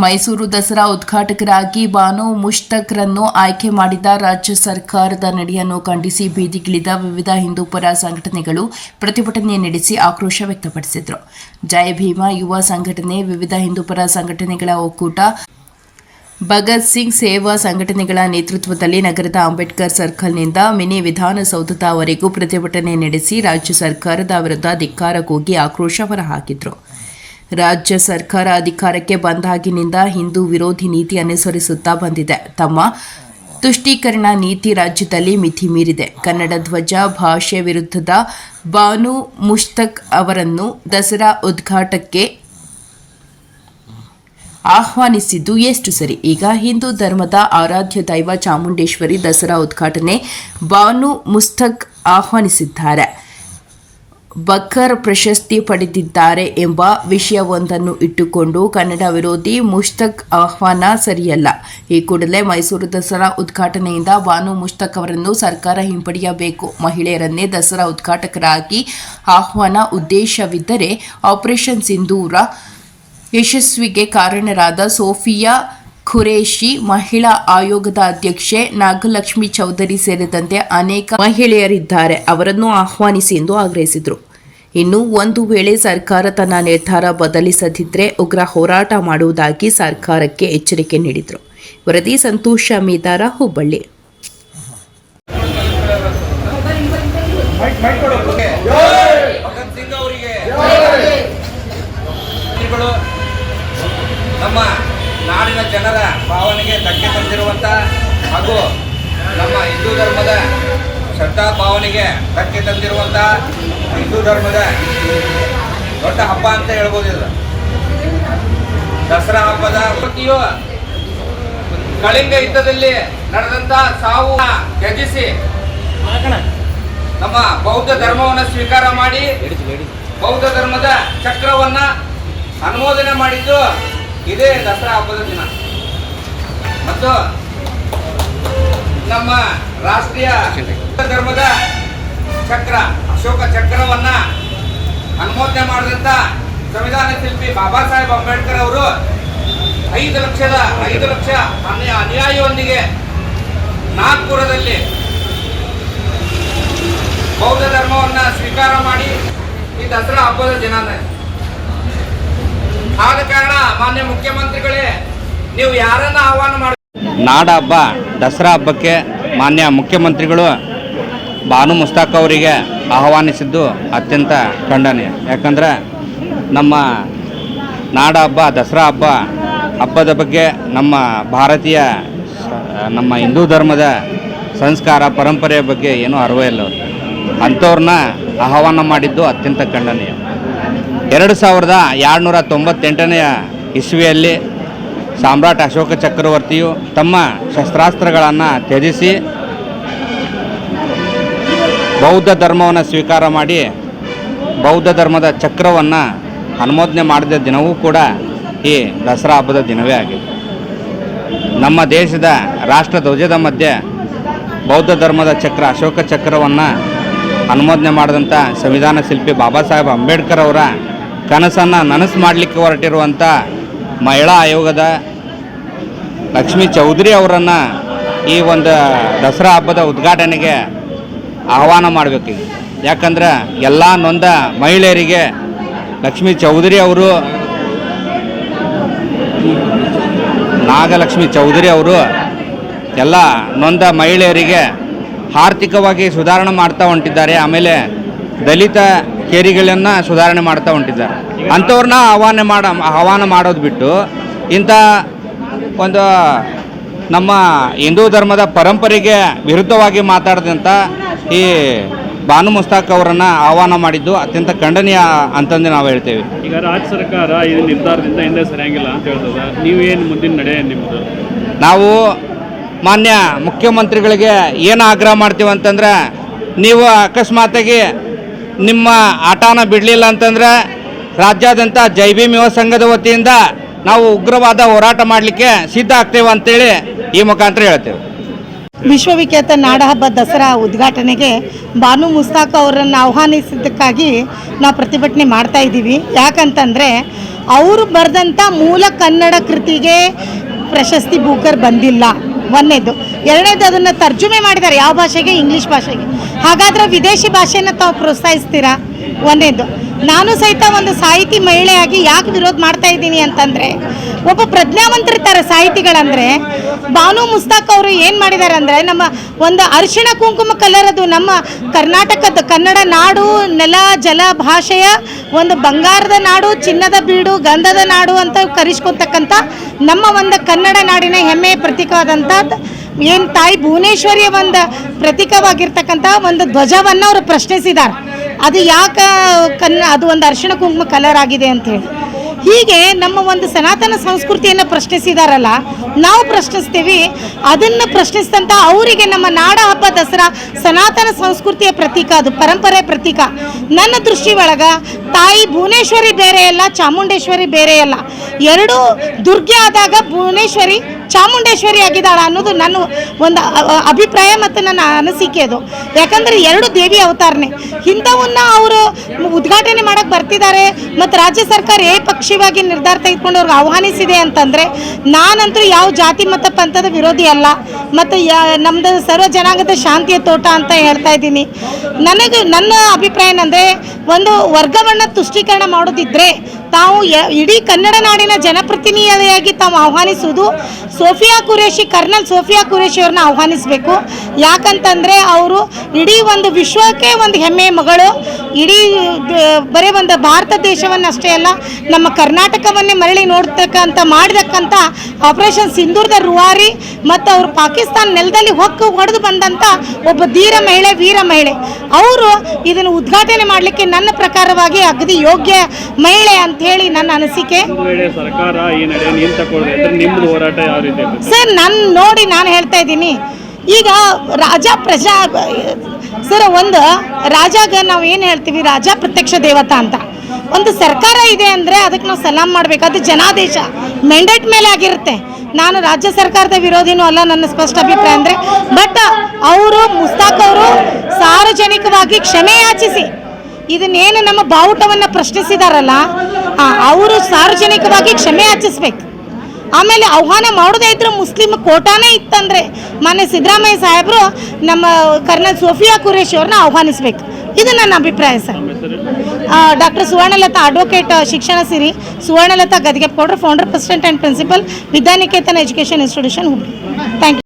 ಮೈಸೂರು ದಸರಾ ಉದ್ಘಾಟಕರಾಗಿ ಬಾನು ಮುಷ್ತಕ್ರನ್ನು ಆಯ್ಕೆ ಮಾಡಿದ ರಾಜ್ಯ ಸರ್ಕಾರದ ನಡೆಯನ್ನು ಖಂಡಿಸಿ ಬೀದಿಗಿಳಿದ ವಿವಿಧ ಹಿಂದೂಪರ ಸಂಘಟನೆಗಳು ಪ್ರತಿಭಟನೆ ನಡೆಸಿ ಆಕ್ರೋಶ ವ್ಯಕ್ತಪಡಿಸಿದರು. ಜೈ ಭೀಮ ಯುವ ಸಂಘಟನೆ, ವಿವಿಧ ಹಿಂದೂಪರ ಸಂಘಟನೆಗಳ ಒಕ್ಕೂಟ, ಭಗತ್ ಸಿಂಗ್ ಸೇವಾ ಸಂಘಟನೆಗಳ ನೇತೃತ್ವದಲ್ಲಿ ನಗರದ ಅಂಬೇಡ್ಕರ್ ಸರ್ಕಲ್ನಿಂದ ಮಿನಿ ವಿಧಾನಸೌಧದವರೆಗೂ ಪ್ರತಿಭಟನೆ ನಡೆಸಿ ರಾಜ್ಯ ಸರ್ಕಾರದ ವಿರುದ್ಧ ಧಿಕ್ಕಾರ ಕೂಗಿ ಆಕ್ರೋಶ ಹೊರಹಾಕಿದರು. ರಾಜ್ಯ ಸರ್ಕಾರ ಅಧಿಕಾರಕ್ಕೆ ಬಂದಾಗಿನಿಂದ ಹಿಂದೂ ವಿರೋಧಿ ನೀತಿ ಅನುಸರಿಸುತ್ತಾ ಬಂದಿದೆ. ತಮ್ಮ ತುಷ್ಟೀಕರಣ ನೀತಿ ರಾಜ್ಯದಲ್ಲಿ ಮಿತಿ ಮೀರಿದೆ. ಕನ್ನಡ ಧ್ವಜ ಭಾಷೆ ವಿರುದ್ಧದ ಬಾನು ಮುಷ್ತಕ್ ಅವರನ್ನು ದಸರಾ ಉದ್ಘಾಟಕ್ಕೆ ಆಹ್ವಾನಿಸಿದ್ದು ಎಷ್ಟು ಸರಿ? ಈಗ ಹಿಂದೂ ಧರ್ಮದ ಆರಾಧ್ಯ ದೈವ ಚಾಮುಂಡೇಶ್ವರಿ ದಸರಾ ಉದ್ಘಾಟನೆ ಬಾನು ಮುಸ್ತಕ್ ಆಹ್ವಾನಿಸಿದ್ದಾರೆ. ಬಕರ್ ಪ್ರಶಸ್ತಿ ಪಡೆದಿದ್ದಾರೆ ಎಂಬ ವಿಷಯವೊಂದನ್ನು ಇಟ್ಟುಕೊಂಡು ಕನ್ನಡ ವಿರೋಧಿ ಮುಷ್ತಕ್ ಆಹ್ವಾನ ಸರಿಯಲ್ಲ. ಈ ಕೂಡಲೇ ಮೈಸೂರು ದಸರಾ ಉದ್ಘಾಟನೆಯಿಂದ ಬಾನು ಮುಷ್ತಕ್ ಅವರನ್ನು ಸರ್ಕಾರ ಹಿಂಪಡೆಯಬೇಕು. ಮಹಿಳೆಯರನ್ನೇ ದಸರಾ ಉದ್ಘಾಟಕರಾಗಿ ಆಹ್ವಾನ ಉದ್ದೇಶವಿದ್ದರೆ ಆಪರೇಷನ್ ಸಿಂಧೂರ ಯಶಸ್ವಿಗೆ ಕಾರಣರಾದ ಸೋಫಿಯಾ ಖುರೇಶಿ, ಮಹಿಳಾ ಆಯೋಗದ ಅಧ್ಯಕ್ಷೆ ನಾಗಲಕ್ಷ್ಮಿ ಚೌಧರಿ ಸೇರಿದಂತೆ ಅನೇಕ ಮಹಿಳೆಯರಿದ್ದಾರೆ. ಅವರನ್ನು ಆಹ್ವಾನಿಸಿ ಎಂದು ಆಗ್ರಹಿಸಿದರು. ಇನ್ನು ಒಂದು ವೇಳೆ ಸರ್ಕಾರ ತನ್ನ ನಿರ್ಧಾರ ಬದಲಿಸದಿದ್ದರೆ ಉಗ್ರ ಹೋರಾಟ ಮಾಡುವುದಾಗಿ ಸರ್ಕಾರಕ್ಕೆ ಎಚ್ಚರಿಕೆ ನೀಡಿದರು. ವರದಿ ಸಂತೋಷ ಮೀದಾರ, ಹುಬ್ಬಳ್ಳಿ. ನಮ್ಮ ನಾಡಿನ ಜನರ ಭಾವನೆಗೆ ಧಕ್ಕೆ ತಂದಿರುವಂಥ ಹಾಗೂ ನಮ್ಮ ಹಿಂದೂ ಧರ್ಮದ ಶ್ರದ್ಧಾ ಭಾವನೆಗೆ ಧಕ್ಕೆ ತಂದಿರುವಂಥ ಹಿಂದೂ ಧರ್ಮದ ದೊಡ್ಡ ಹಬ್ಬ ಅಂತ ಹೇಳ್ಬೋದು. ಇದು ದಸರಾ ಹಬ್ಬದ ಪ್ರತಿಯು ಕಳಿಂಗ ಯುದ್ಧದಲ್ಲಿ ನಡೆದಂಥ ಸಾವು ತ್ಯಜಿಸಿ ನಮ್ಮ ಬೌದ್ಧ ಧರ್ಮವನ್ನು ಸ್ವೀಕಾರ ಮಾಡಿ ಬೌದ್ಧ ಧರ್ಮದ ಚಕ್ರವನ್ನು ಅನುಮೋದನೆ ಮಾಡಿದ್ದು ಇದೇ ದಸರಾ ಹಬ್ಬದ ದಿನ. ಮತ್ತು ನಮ್ಮ ರಾಷ್ಟ್ರೀಯ ಧರ್ಮದ ಚಕ್ರ ಅಶೋಕ ಚಕ್ರವನ್ನ ಅನುಮೋದನೆ ಮಾಡಿದಂತ ಸಂವಿಧಾನ ಶಿಲ್ಪಿ ಬಾಬಾ ಸಾಹೇಬ್ ಅಂಬೇಡ್ಕರ್ ಅವರು 5 ಲಕ್ಷ ಅನುಯಾಯಿಯೊಂದಿಗೆ ನಾಗ್ಪುರದಲ್ಲಿ ಬೌದ್ಧ ಧರ್ಮವನ್ನ ಸ್ವೀಕಾರ ಮಾಡಿ ಈ ದಸರಾ ಹಬ್ಬದ ದಿನ. ಆದ ಕಾರಣ ಮಾನ್ಯ ಮುಖ್ಯಮಂತ್ರಿಗಳೇ, ನೀವು ಯಾರನ್ನ ಆಹ್ವಾನ ಮಾಡಿ ನಾಡ ಹಬ್ಬ ದಸರಾ ಹಬ್ಬಕ್ಕೆ ಮಾನ್ಯ ಮುಖ್ಯಮಂತ್ರಿಗಳು ಬಾನು ಮುಸ್ತಾಕ್ ಅವರಿಗೆ ಆಹ್ವಾನಿಸಿದ್ದು ಅತ್ಯಂತ ಖಂಡನೀಯ. ಯಾಕಂದರೆ ನಮ್ಮ ನಾಡ ಹಬ್ಬ ದಸರಾ ಹಬ್ಬದ ಬಗ್ಗೆ ನಮ್ಮ ಭಾರತೀಯ ನಮ್ಮ ಹಿಂದೂ ಧರ್ಮದ ಸಂಸ್ಕಾರ ಪರಂಪರೆಯ ಬಗ್ಗೆ ಏನೂ ಅರಿವೇ ಇಲ್ಲ. ಅಂಥವ್ರನ್ನ ಆಹ್ವಾನ ಮಾಡಿದ್ದು ಅತ್ಯಂತ ಖಂಡನೀಯ. 2298 ಇಸ್ವಿಯಲ್ಲಿ ಸಾಮ್ರಾಟ್ ಅಶೋಕ ಚಕ್ರವರ್ತಿಯು ತಮ್ಮ ಶಸ್ತ್ರಾಸ್ತ್ರಗಳನ್ನು ತ್ಯಜಿಸಿ ಬೌದ್ಧ ಧರ್ಮವನ್ನು ಸ್ವೀಕಾರ ಮಾಡಿ ಬೌದ್ಧ ಧರ್ಮದ ಚಕ್ರವನ್ನು ಅನುಮೋದನೆ ಮಾಡಿದ ದಿನವೂ ಕೂಡ ಈ ದಸರಾ ಹಬ್ಬದ ದಿನವೇ ಆಗಿದೆ. ನಮ್ಮ ದೇಶದ ರಾಷ್ಟ್ರ ಧ್ವಜದ ಮಧ್ಯೆ ಬೌದ್ಧ ಧರ್ಮದ ಚಕ್ರ ಅಶೋಕ ಚಕ್ರವನ್ನು ಅನುಮೋದನೆ ಮಾಡಿದಂಥ ಸಂವಿಧಾನ ಶಿಲ್ಪಿ ಬಾಬಾ ಸಾಹೇಬ್ ಅಂಬೇಡ್ಕರ್ ಅವರ ಕನಸನ್ನು ನನಸು ಮಾಡಲಿಕ್ಕೆ ಹೊರಟಿರುವಂಥ ಮಹಿಳಾ ಆಯೋಗದ ಲಕ್ಷ್ಮೀ ಚೌಧರಿ ಅವರನ್ನು ಈ ಒಂದು ದಸರಾ ಹಬ್ಬದ ಉದ್ಘಾಟನೆಗೆ ಆಹ್ವಾನ ಮಾಡಬೇಕು. ಯಾಕಂದ್ರೆ ಎಲ್ಲ ನೊಂದ ಮಹಿಳೆಯರಿಗೆ ಲಕ್ಷ್ಮೀ ಚೌಧರಿ ಅವರು ನಾಗಲಕ್ಷ್ಮಿ ಚೌಧರಿ ಅವರು ಎಲ್ಲ ನೊಂದ ಮಹಿಳೆಯರಿಗೆ ಆರ್ಥಿಕವಾಗಿ ಸುಧಾರಣೆ ಮಾಡ್ತಾ ಹೊಂಟಿದ್ದಾರೆ. ಆಮೇಲೆ ದಲಿತ ಕೇರಿಗಳನ್ನು ಸುಧಾರಣೆ ಮಾಡ್ತಾ ಹೊಂಟಿದ್ದಾರೆ. ಅಂಥವ್ರನ್ನ ಆಹ್ವಾನ ಮಾಡೋದು ಬಿಟ್ಟು ಇಂಥ ಒಂದು ನಮ್ಮ ಹಿಂದೂ ಧರ್ಮದ ಪರಂಪರೆಗೆ ವಿರುದ್ಧವಾಗಿ ಮಾತಾಡಿದಂಥ ಈ ಬಾನು ಮುಸ್ತಾಕ್ ಅವರನ್ನು ಆಹ್ವಾನ ಮಾಡಿದ್ದು ಅತ್ಯಂತ ಖಂಡನೀಯ ಅಂತಂದು ನಾವು ಹೇಳ್ತೇವೆ. ಈಗ ರಾಜ್ಯ ಸರ್ಕಾರ ಈ ನಿರ್ಧಾರದಿಂದ ಹಿಂದೆ ಸರಿಯಾಗಿಲ್ಲ ಅಂತ ಹೇಳ್ತದೆ. ನೀವೇನು ಮುಂದಿನ ನಡೆ ನಿಮ್ಮದು? ನಾವು ಮಾನ್ಯ ಮುಖ್ಯಮಂತ್ರಿಗಳಿಗೆ ಏನು ಆಗ್ರಹ ಮಾಡ್ತೀವಿ ಅಂತಂದ್ರೆ, ನೀವು ಅಕಸ್ಮಾತಾಗಿ ನಿಮ್ಮ ಆಟನ ಬಿಡಲಿಲ್ಲ ಅಂತಂದರೆ ರಾಜ್ಯಾದ್ಯಂತ ಜೈ ಭೀಮ್ ಯುವ ಸಂಘದ ವತಿಯಿಂದ ನಾವು ಉಗ್ರವಾದ ಹೋರಾಟ ಮಾಡಲಿಕ್ಕೆ ಸಿದ್ಧ ಆಗ್ತೇವೆ ಅಂತೇಳಿ ಈ ಮುಖಾಂತರ ಹೇಳ್ತೇವೆ. ವಿಶ್ವವಿಖ್ಯಾತ ನಾಡಹಬ್ಬ ದಸರಾ ಉದ್ಘಾಟನೆಗೆ ಬಾನು ಮುಸ್ತಾಕ್ ಅವರನ್ನು ಆಹ್ವಾನಿಸಿದ್ದಕ್ಕಾಗಿ ನಾವು ಪ್ರತಿಭಟನೆ ಮಾಡ್ತಾ ಇದ್ದೀವಿ. ಯಾಕಂತಂದರೆ ಅವರು ಬರೆದಂಥ ಮೂಲ ಕನ್ನಡ ಕೃತಿಗೆ ಪ್ರಶಸ್ತಿ ಬೂಕರ್ ಬಂದಿಲ್ಲ. ಒಂದನೇದು. ಎರಡನೇದು, ಅದನ್ನು ತರ್ಜುಮೆ ಮಾಡಿದ್ದಾರೆ ಯಾವ ಭಾಷೆಗೆ? ಇಂಗ್ಲೀಷ್ ಭಾಷೆಗೆ. ಹಾಗಾದರೆ ವಿದೇಶಿ ಭಾಷೆಯನ್ನು ತಾವು ಪ್ರೋತ್ಸಾಹಿಸ್ತೀರಾ? ಒಂದನೇದು. ನಾನು ಸಹಿತ ಒಂದು ಸಾಹಿತಿ ಮಹಿಳೆಯಾಗಿ ಯಾಕೆ ವಿರೋಧ ಮಾಡ್ತಾ ಇದ್ದೀನಿ ಅಂತಂದರೆ, ಒಬ್ಬ ಪ್ರಜ್ಞಾವಂತರಿರ್ತಾರೆ ಸಾಹಿತಿಗಳಂದರೆ. ಬಾನು ಮುಸ್ತಾಕ್ ಅವರು ಏನು ಮಾಡಿದ್ದಾರೆ ಅಂದರೆ, ನಮ್ಮ ಒಂದು ಅರಿಶಿಣ ಕುಂಕುಮ ಕಲರದು ನಮ್ಮ ಕರ್ನಾಟಕದ ಕನ್ನಡ ನಾಡು, ನೆಲ, ಜಲ, ಭಾಷೆಯ ಒಂದು ಬಂಗಾರದ ನಾಡು, ಚಿನ್ನದ ಬೀಡು, ಗಂಧದ ನಾಡು ಅಂತ ಕರೆಸ್ಕೊತಕ್ಕಂಥ ನಮ್ಮ ಒಂದು ಕನ್ನಡ ನಾಡಿನ ಹೆಮ್ಮೆಯ ಪ್ರತೀಕವಾದಂಥದ್ದು ಏನು ತಾಯಿ ಭುವನೇಶ್ವರಿಯ ಒಂದು ಪ್ರತೀಕವಾಗಿರ್ತಕ್ಕಂಥ ಒಂದು ಧ್ವಜವನ್ನು ಅವರು ಪ್ರಶ್ನಿಸಿದ್ದಾರೆ. ಅದು ಯಾಕೆ ಅದು ಒಂದು ಅರಿಶಿಣ ಕುಂಕುಮ ಕಲರ್ ಆಗಿದೆ ಅಂಥೇಳಿ. ಹೀಗೆ ನಮ್ಮ ಒಂದು ಸನಾತನ ಸಂಸ್ಕೃತಿಯನ್ನು ಪ್ರಶ್ನಿಸಿದಾರಲ್ಲ, ನಾವು ಪ್ರಶ್ನಿಸ್ತೀವಿ. ಅದನ್ನು ಪ್ರಶ್ನಿಸಿದಂಥ ಅವರಿಗೆ ನಮ್ಮ ನಾಡ ಹಬ್ಬ ದಸರಾ ಸನಾತನ ಸಂಸ್ಕೃತಿಯ ಪ್ರತೀಕ, ಅದು ಪರಂಪರೆ ಪ್ರತೀಕ. ನನ್ನ ದೃಷ್ಟಿ ಒಳಗೆ ತಾಯಿ ಭುವನೇಶ್ವರಿ ಬೇರೆ ಅಲ್ಲ, ಚಾಮುಂಡೇಶ್ವರಿ ಬೇರೆ ಅಲ್ಲ. ಎರಡೂ ದುರ್ಗೆ ಆದಾಗ ಭುವನೇಶ್ವರಿ ಚಾಮುಂಡೇಶ್ವರಿ ಆಗಿದ್ದಾಳ ಅನ್ನೋದು ನನ್ನ ಒಂದು ಅಭಿಪ್ರಾಯ ಮತ್ತು ನನ್ನ ಅನಿಸಿಕೆ ಅದು. ಯಾಕಂದರೆ ಎರಡು ದೇವಿ ಅವತಾರನೆ. ಇಂಥವನ್ನ ಅವರು ಉದ್ಘಾಟನೆ ಮಾಡೋಕ್ಕೆ ಬರ್ತಿದ್ದಾರೆ ಮತ್ತು ರಾಜ್ಯ ಸರ್ಕಾರ ಏಕಪಕ್ಷೀಯವಾಗಿ ನಿರ್ಧಾರ ತೆಗೆದುಕೊಂಡು ಅವ್ರಿಗೆ ಆಹ್ವಾನಿಸಿದೆ ಅಂತಂದರೆ, ನಾನಂತೂ ಯಾವ ಜಾತಿ ಮತ್ತು ಪಂಥದ ವಿರೋಧಿ ಅಲ್ಲ ಮತ್ತು ನಮ್ಮದು ಸರ್ವ ಜನಾಂಗದ ಶಾಂತಿಯ ತೋಟ ಅಂತ ಹೇಳ್ತಾ ಇದ್ದೀನಿ. ನನ್ನ ಅಭಿಪ್ರಾಯ ಏನಂದರೆ, ಒಂದು ವರ್ಗವನ್ನು ತುಷ್ಟೀಕರಣ ಮಾಡೋದಿದ್ದರೆ ತಾವು ಇಡೀ ಕನ್ನಡ ನಾಡಿನ ಜನಪ್ರತಿನಿಧಿಯಾಗಿ ತಾವು ಆಹ್ವಾನಿಸುವುದು ಸೋಫಿಯಾ ಖುರೇಶಿ, ಕರ್ನಲ್ ಸೋಫಿಯಾ ಖುರೇಶಿ ಅವ್ರನ್ನ ಆಹ್ವಾನಿಸಬೇಕು. ಯಾಕಂತಂದರೆ ಅವರು ಇಡೀ ಒಂದು ವಿಶ್ವಕ್ಕೆ ಒಂದು ಹೆಮ್ಮೆಯ ಮಗಳು. ಇಡೀ ಬರೀ ಒಂದು ಭಾರತ ದೇಶವನ್ನು ಅಷ್ಟೇ ಅಲ್ಲ, ನಮ್ಮ ಕರ್ನಾಟಕವನ್ನೇ ಮರಳಿ ನೋಡ್ತಕ್ಕಂಥ ಮಾಡಿದಕ್ಕಂಥ ಆಪರೇಷನ್ ಸಿಂಧೂರದ ರೂವಾರಿ ಮತ್ತು ಅವರು ಪಾಕಿಸ್ತಾನ ನೆಲದಲ್ಲಿ ಹೊಡೆದು ಬಂದಂಥ ಒಬ್ಬ ಧೀರ ಮಹಿಳೆ, ವೀರ ಮಹಿಳೆ. ಅವರು ಇದನ್ನು ಉದ್ಘಾಟನೆ ಮಾಡಲಿಕ್ಕೆ ನನ್ನ ಪ್ರಕಾರವಾಗಿ ಅಗದಿ ಯೋಗ್ಯ ಮಹಿಳೆ ಅಂತ ಹೇಳಿ ನನ್ನ ಅನಿಸಿಕೆ. ಸರ್ಕಾರ ಈ ನಡೆ ನೀನು ತಗೊಳ್ಳದೆ ನಿಮ್ಮದು ಹೋರಾಟ ಯಾವ ರೀತಿ ಇರುತ್ತೆ ಸರ್? ನಾನು ಹೇಳ್ತಾ ಇದ್ದೀನಿ, ಈಗ ಪ್ರಜಾ ಸರ್, ಒಂದು ರಾಜಾಗ ನಾವು ಏನು ಹೇಳ್ತೀವಿ, ರಾಜ ಪ್ರತ್ಯಕ್ಷ ದೇವತಾ ಅಂತ. ಒಂದು ಸರ್ಕಾರ ಇದೆ ಅಂದರೆ ಅದಕ್ಕೆ ನಾವು ಸಲಾಮ್ ಮಾಡಬೇಕು. ಅದು ಜನಾದೇಶ ಮ್ಯಾಂಡೇಟ್ ಮೇಲೆ ಆಗಿರುತ್ತೆ. ನಾನು ರಾಜ್ಯ ಸರ್ಕಾರದ ವಿರೋಧಿನೂ ಅಲ್ಲ, ನನ್ನ ಸ್ಪಷ್ಟ ಅಭಿಪ್ರಾಯ ಅಂದರೆ. ಬಟ್ ಅವರು ಮುಸ್ತಾಕ್ ಅವರು ಸಾರ್ವಜನಿಕವಾಗಿ ಕ್ಷಮೆ ಯಾಚಿಸಿ ಇದನ್ನೇನು ನಮ್ಮ ಬಾವುಟವನ್ನು ಪ್ರಶ್ನಿಸಿದಾರಲ್ಲ, ಅವರು ಸಾರ್ವಜನಿಕವಾಗಿ ಕ್ಷಮೆ ಯಾಚಿಸ್ಬೇಕು. ಆಮೇಲೆ ಆಹ್ವಾನ ಮಾಡೋದೇ ಇದ್ರೆ ಮುಸ್ಲಿಮ್ ಕೋಟಾನೇ ಇತ್ತಂದರೆ ಮಾನ್ಯ ಸಿದ್ದರಾಮಯ್ಯ ಸಾಹೇಬರು ನಮ್ಮ ಕರ್ನಲ್ ಸೋಫಿಯಾ ಖುರೇಶಿ ಅವ್ರನ್ನ ಆಹ್ವಾನಿಸಬೇಕು. ಇದು ನನ್ನ ಅಭಿಪ್ರಾಯ ಸರ್. ಡಾಕ್ಟರ್ ಸುವರ್ಣಲತಾ, ಅಡ್ವೊಕೇಟ್, ಶಿಕ್ಷಣ ಸಿರಿ ಸುವರ್ಣಲತಾ ಗದಿಗೆಪ್ಪಗೌಡರು, founder, president and principal, Vidyaniketan education institution, Hubli. Thank you.